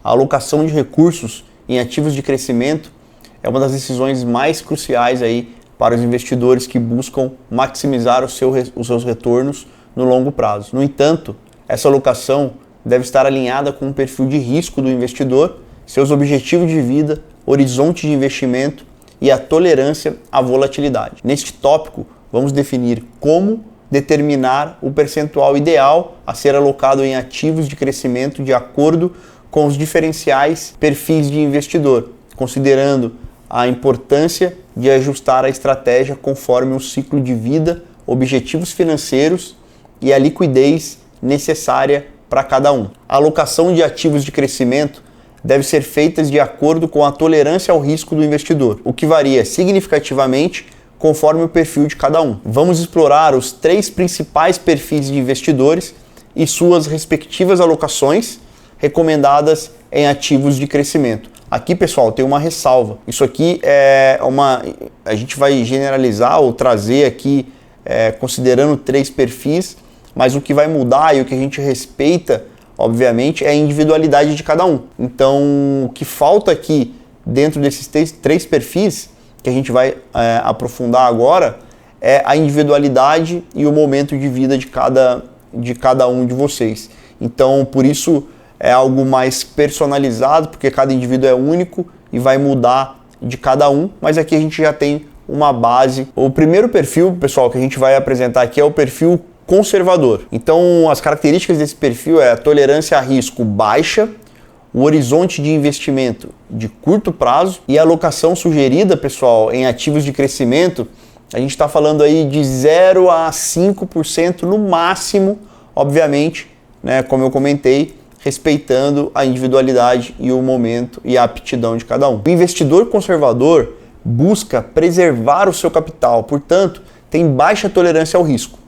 a alocação de recursos em ativos de crescimento é uma das decisões mais cruciais aí para os investidores que buscam maximizar os seus retornos no longo prazo. No entanto, essa alocação deve estar alinhada com o perfil de risco do investidor, seus objetivos de vida, horizonte de investimento e a tolerância à volatilidade. Neste tópico, vamos definir como determinar o percentual ideal a ser alocado em ativos de crescimento de acordo com os diferenciais perfis de investidor, considerando a importância de ajustar a estratégia conforme o ciclo de vida, objetivos financeiros e a liquidez necessária para cada um. A alocação de ativos de crescimento deve ser feita de acordo com a tolerância ao risco do investidor, o que varia significativamente conforme o perfil de cada um. Vamos explorar os 3 principais perfis de investidores e suas respectivas alocações recomendadas em ativos de crescimento. Aqui, pessoal, tem uma ressalva. Isso aqui a gente vai generalizar ou trazer aqui considerando 3 perfis, mas o que vai mudar e o que a gente respeita, obviamente, é a individualidade de cada um. Então, o que falta aqui dentro desses 3 perfis, que a gente vai aprofundar agora, é a individualidade e o momento de vida de cada um de vocês. Então, por isso, é algo mais personalizado, porque cada indivíduo é único e vai mudar de cada um, mas aqui a gente já tem uma base. O primeiro perfil, pessoal, que a gente vai apresentar aqui é o perfil conservador. Então, as características desse perfil é a tolerância a risco baixa, o horizonte de investimento de curto prazo e a alocação sugerida, pessoal, em ativos de crescimento, a gente está falando aí de 0 a 5% no máximo, obviamente, né, como eu comentei, respeitando a individualidade e o momento e a aptidão de cada um. O investidor conservador busca preservar o seu capital, portanto, tem baixa tolerância ao risco.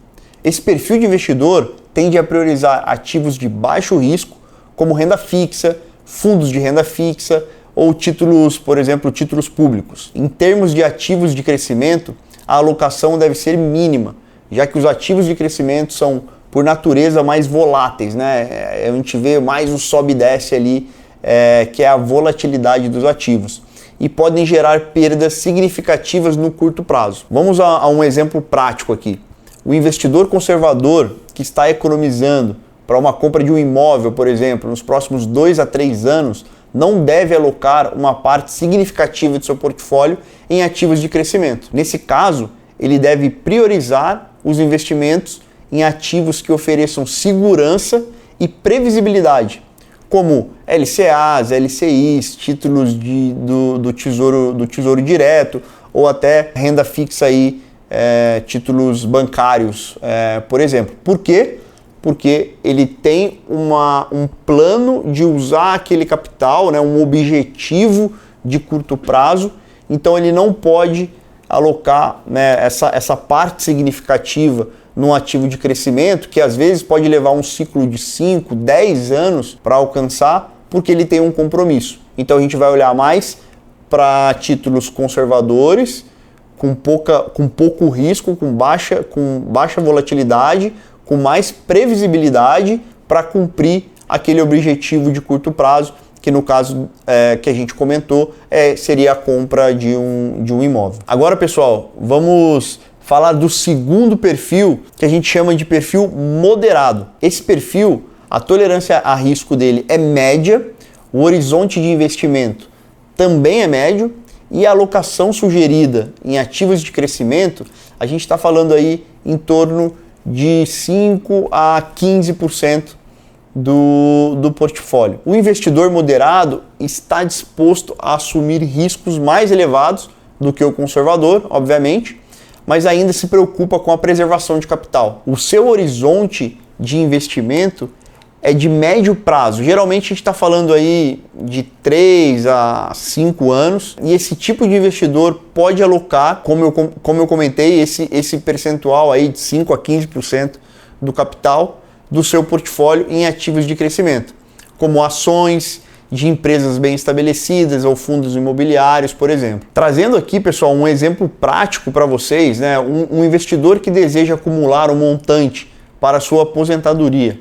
Esse perfil de investidor tende a priorizar ativos de baixo risco, como renda fixa, fundos de renda fixa ou títulos, por exemplo, títulos públicos. Em termos de ativos de crescimento, a alocação deve ser mínima, já que os ativos de crescimento são, por natureza, mais voláteis, né? A gente vê mais o sobe e desce ali, que é a volatilidade dos ativos, e podem gerar perdas significativas no curto prazo. Vamos a um exemplo prático aqui. O investidor conservador que está economizando para uma compra de um imóvel, por exemplo, nos próximos 2 a 3 anos, não deve alocar uma parte significativa de seu portfólio em ativos de crescimento. Nesse caso, ele deve priorizar os investimentos em ativos que ofereçam segurança e previsibilidade, como LCAs, LCIs, títulos do tesouro direto ou até renda fixa aí, títulos bancários, por exemplo. Por quê? Porque ele tem um plano de usar aquele capital, né, um objetivo de curto prazo, então ele não pode alocar, né, essa parte significativa num ativo de crescimento, que às vezes pode levar um ciclo de 5, 10 anos para alcançar, porque ele tem um compromisso. Então a gente vai olhar mais para títulos conservadores, com pouco risco, com baixa volatilidade, com mais previsibilidade para cumprir aquele objetivo de curto prazo, que no caso que a gente comentou, seria a compra de um imóvel. Agora, pessoal, vamos falar do segundo perfil, que a gente chama de perfil moderado. Esse perfil, a tolerância a risco dele é média, o horizonte de investimento também é médio, e a alocação sugerida em ativos de crescimento, a gente está falando aí em torno de 5 a 15% do portfólio. O investidor moderado está disposto a assumir riscos mais elevados do que o conservador, obviamente, mas ainda se preocupa com a preservação de capital. O seu horizonte de investimento é de médio prazo. Geralmente a gente está falando aí de 3 a 5 anos, e esse tipo de investidor pode alocar, como eu comentei, esse percentual aí de 5 a 15% do capital do seu portfólio em ativos de crescimento, como ações de empresas bem estabelecidas ou fundos imobiliários, por exemplo. Trazendo aqui, pessoal, um exemplo prático para vocês, né? Um investidor que deseja acumular um montante para a sua aposentadoria,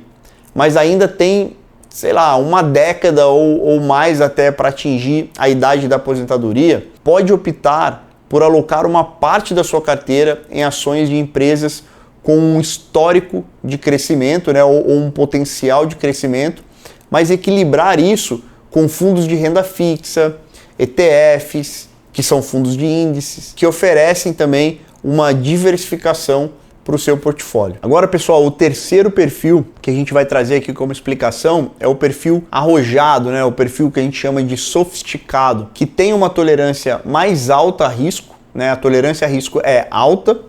mas ainda tem sei lá, uma década ou mais até para atingir a idade da aposentadoria, pode optar por alocar uma parte da sua carteira em ações de empresas com um histórico de crescimento, né, ou um potencial de crescimento, mas equilibrar isso com fundos de renda fixa, ETFs, que são fundos de índices, que oferecem também uma diversificação para o seu portfólio. Agora, pessoal, o terceiro perfil que a gente vai trazer aqui como explicação é o perfil arrojado, né? O perfil que a gente chama de sofisticado, que tem uma tolerância mais alta a risco, né? A tolerância a risco é alta,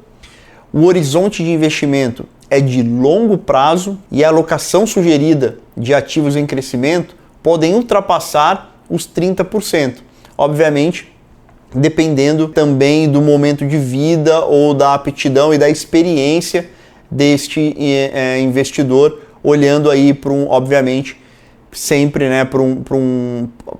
o horizonte de investimento é de longo prazo e a alocação sugerida de ativos em crescimento podem ultrapassar os 30%. Obviamente, dependendo também do momento de vida ou da aptidão e da experiência deste investidor, olhando aí para obviamente, sempre, né,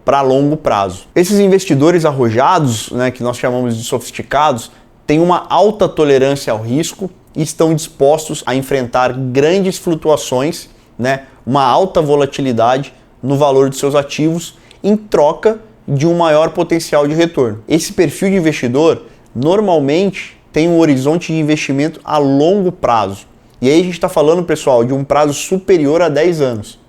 para longo prazo. Esses investidores arrojados, né, que nós chamamos de sofisticados, têm uma alta tolerância ao risco e estão dispostos a enfrentar grandes flutuações, né, uma alta volatilidade no valor de seus ativos em troca de um maior potencial de retorno. Esse perfil de investidor normalmente tem um horizonte de investimento a longo prazo. E aí a gente está falando, pessoal, de um prazo superior a 10 anos.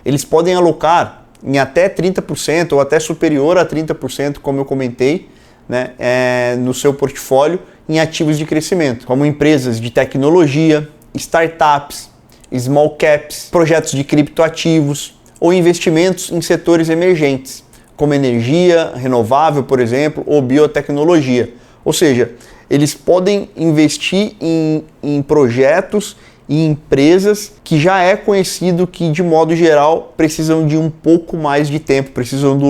Eles podem alocar em até 30% ou até superior a 30%, como eu comentei, né, no seu portfólio em ativos de crescimento, como empresas de tecnologia, startups, small caps, projetos de criptoativos ou investimentos em setores emergentes, como energia renovável, por exemplo, ou biotecnologia. Ou seja, eles podem investir em projetos e empresas que já é conhecido que, de modo geral, precisam de um pouco mais de tempo, precisam do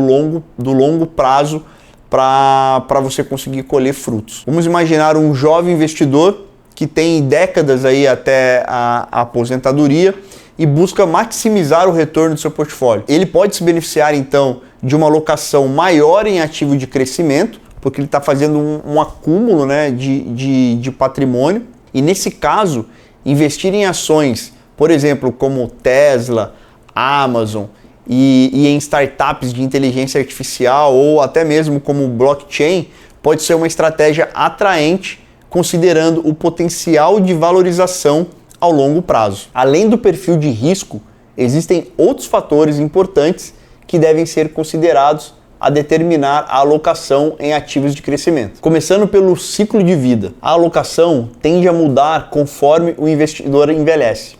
longo prazo para você conseguir colher frutos. Vamos imaginar um jovem investidor que tem décadas aí até a aposentadoria e busca maximizar o retorno do seu portfólio. Ele pode se beneficiar, então, de uma alocação maior em ativo de crescimento, porque ele está fazendo um acúmulo, né, de patrimônio. E, nesse caso, investir em ações, por exemplo, como Tesla, Amazon e em startups de inteligência artificial ou até mesmo como blockchain, pode ser uma estratégia atraente, considerando o potencial de valorização ao longo prazo. Além do perfil de risco, existem outros fatores importantes que devem ser considerados a determinar a alocação em ativos de crescimento. Começando pelo ciclo de vida. A alocação tende a mudar conforme o investidor envelhece.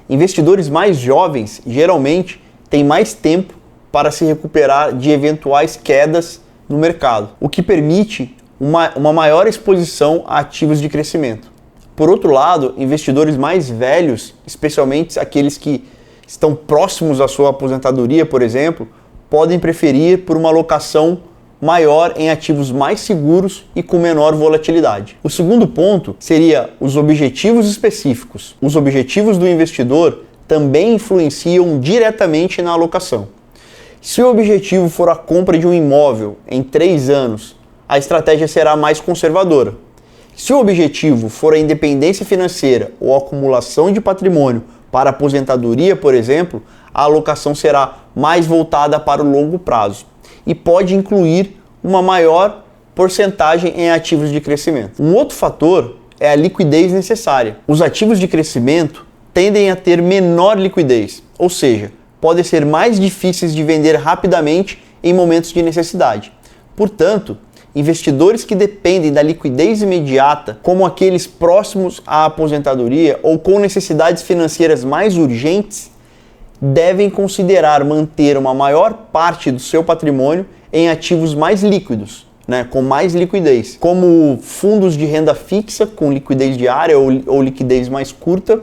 Investidores mais jovens geralmente têm mais tempo para se recuperar de eventuais quedas no mercado, o que permite uma maior exposição a ativos de crescimento. Por outro lado, investidores mais velhos, especialmente aqueles que estão próximos à sua aposentadoria, por exemplo, podem preferir por uma alocação maior em ativos mais seguros e com menor volatilidade. O segundo ponto seria os objetivos específicos. Os objetivos do investidor também influenciam diretamente na alocação. Se o objetivo for a compra de um imóvel em 3 anos, a estratégia será mais conservadora. Se o objetivo for a independência financeira ou a acumulação de patrimônio para aposentadoria, por exemplo, a alocação será mais voltada para o longo prazo e pode incluir uma maior porcentagem em ativos de crescimento. Um outro fator é a liquidez necessária. Os ativos de crescimento tendem a ter menor liquidez, ou seja, podem ser mais difíceis de vender rapidamente em momentos de necessidade. Portanto, investidores que dependem da liquidez imediata, como aqueles próximos à aposentadoria ou com necessidades financeiras mais urgentes, devem considerar manter uma maior parte do seu patrimônio em ativos mais líquidos, né, com mais liquidez, como fundos de renda fixa com liquidez diária ou liquidez mais curta,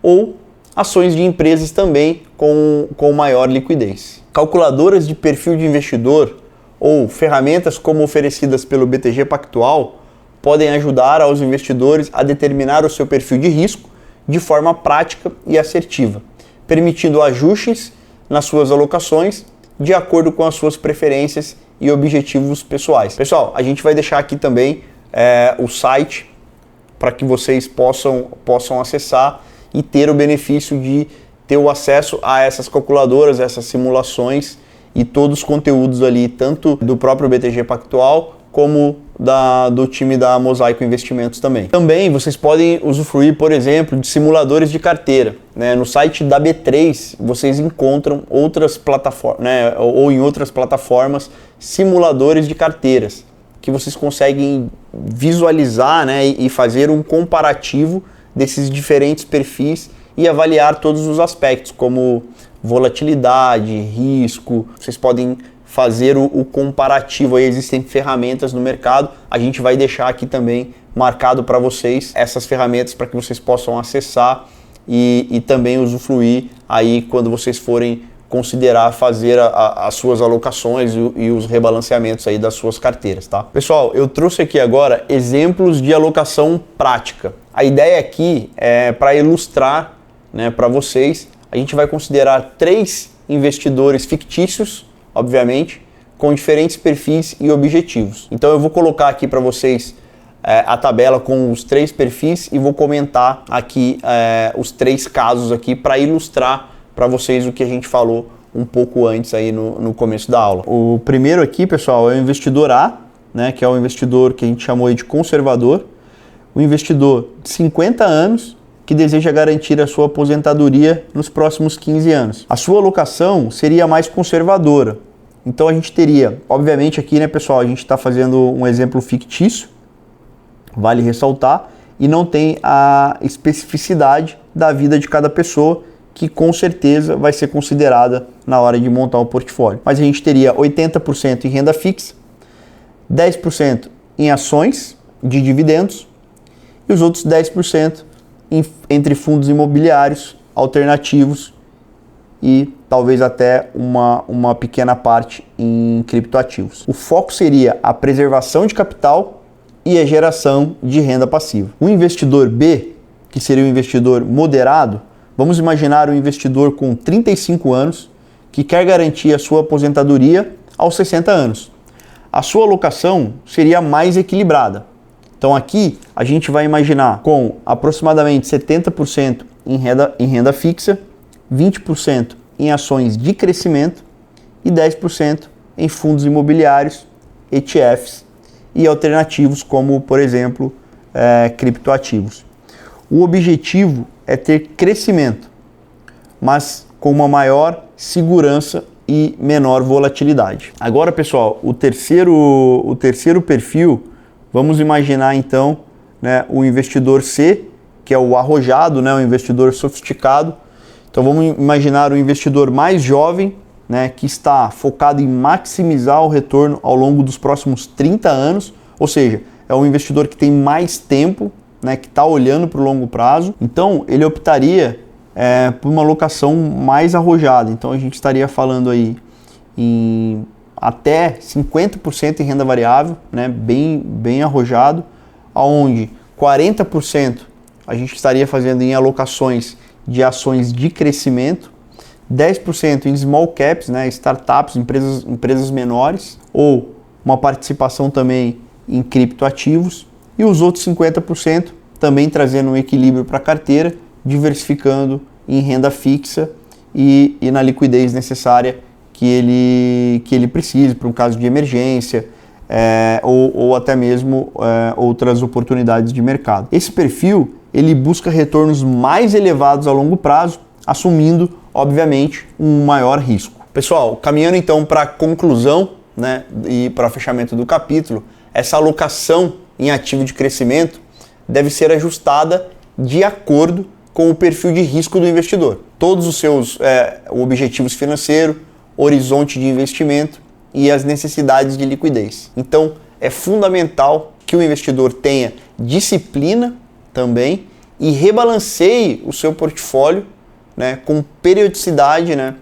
ou ações de empresas também com maior liquidez. Calculadoras de perfil de investidor ou ferramentas como oferecidas pelo BTG Pactual podem ajudar aos investidores a determinar o seu perfil de risco de forma prática e assertiva, permitindo ajustes nas suas alocações de acordo com as suas preferências e objetivos pessoais. Pessoal, a gente vai deixar aqui também o site para que vocês possam acessar e ter o benefício de ter o acesso a essas calculadoras, essas simulações e todos os conteúdos ali, tanto do próprio BTG Pactual, como do time da Mosaico Investimentos também. Também vocês podem usufruir, por exemplo, de simuladores de carteira, né? No site da B3 vocês encontram outras plataformas, né? Ou em outras plataformas, simuladores de carteiras, que vocês conseguem visualizar, né? E fazer um comparativo desses diferentes perfis e avaliar todos os aspectos, como volatilidade, risco. Vocês podem fazer o comparativo, aí existem ferramentas no mercado, a gente vai deixar aqui também marcado para vocês essas ferramentas para que vocês possam acessar e também usufruir aí quando vocês forem considerar fazer as suas alocações e os rebalanceamentos aí das suas carteiras, tá? Pessoal, eu trouxe aqui agora exemplos de alocação prática. A ideia aqui é para ilustrar, né, para vocês. A gente vai considerar 3 investidores fictícios, obviamente, com diferentes perfis e objetivos. Então eu vou colocar aqui para vocês a tabela com os 3 perfis e vou comentar aqui os 3 casos aqui para ilustrar para vocês o que a gente falou um pouco antes aí no começo da aula. O primeiro aqui, pessoal, é o investidor A, né, que é o investidor que a gente chamou aí de conservador, o investidor de 50 anos, que deseja garantir a sua aposentadoria nos próximos 15 anos. A sua alocação seria mais conservadora. Então a gente teria, obviamente aqui, né, pessoal, a gente está fazendo um exemplo fictício, vale ressaltar, e não tem a especificidade da vida de cada pessoa, que com certeza vai ser considerada na hora de montar o portfólio. Mas a gente teria 80% em renda fixa, 10% em ações de dividendos e os outros 10% entre fundos imobiliários, alternativos e talvez até uma pequena parte em criptoativos. O foco seria a preservação de capital e a geração de renda passiva. O investidor B, que seria o investidor moderado, vamos imaginar um investidor com 35 anos que quer garantir a sua aposentadoria aos 60 anos. A sua alocação seria mais equilibrada. Então aqui a gente vai imaginar com aproximadamente 70% em renda fixa, 20% em ações de crescimento e 10% em fundos imobiliários, ETFs e alternativos como, por exemplo, criptoativos. O objetivo é ter crescimento, mas com uma maior segurança e menor volatilidade. Agora, pessoal, o terceiro perfil, vamos imaginar então, né, o investidor C, que é o arrojado, né, o investidor sofisticado. Então vamos imaginar o investidor mais jovem, né, que está focado em maximizar o retorno ao longo dos próximos 30 anos, ou seja, é um investidor que tem mais tempo, né, que está olhando para o longo prazo. Então ele optaria por uma alocação mais arrojada. Então a gente estaria falando aí em até 50% em renda variável, né, bem arrojado, onde 40% a gente estaria fazendo em alocações de ações de crescimento, 10% em small caps, né, startups, empresas menores, ou uma participação também em criptoativos, e os outros 50% também trazendo um equilíbrio para a carteira, diversificando em renda fixa e na liquidez necessária que ele precise para um caso de emergência ou até mesmo outras oportunidades de mercado. Esse perfil ele busca retornos mais elevados a longo prazo, assumindo, obviamente, um maior risco. Pessoal, caminhando então para a conclusão, né, e para o fechamento do capítulo, essa alocação em ativo de crescimento deve ser ajustada de acordo com o perfil de risco do investidor. Todos os seus objetivos financeiros, horizonte de investimento e as necessidades de liquidez. Então, é fundamental que o investidor tenha disciplina também e rebalanceie o seu portfólio, né, com periodicidade, né,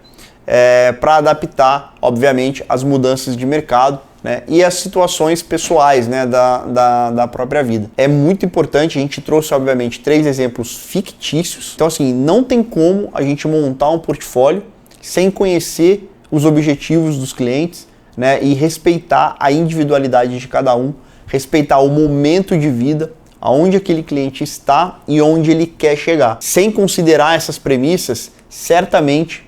para adaptar, obviamente, as mudanças de mercado, né, e as situações pessoais, né, da própria vida. É muito importante, a gente trouxe, obviamente, 3 exemplos fictícios. Então, assim, não tem como a gente montar um portfólio sem conhecer os objetivos dos clientes, né, e respeitar a individualidade de cada um, respeitar o momento de vida aonde aquele cliente está e onde ele quer chegar. Sem considerar essas premissas, certamente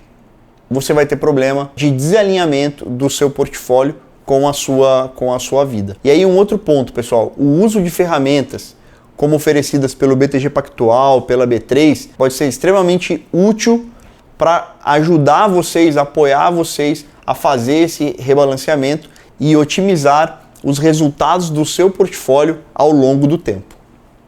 você vai ter problema de desalinhamento do seu portfólio com a sua vida. E aí um outro ponto, pessoal, o uso de ferramentas como oferecidas pelo BTG Pactual, pela B3, pode ser extremamente útil para ajudar vocês, apoiar vocês a fazer esse rebalanceamento e otimizar os resultados do seu portfólio ao longo do tempo.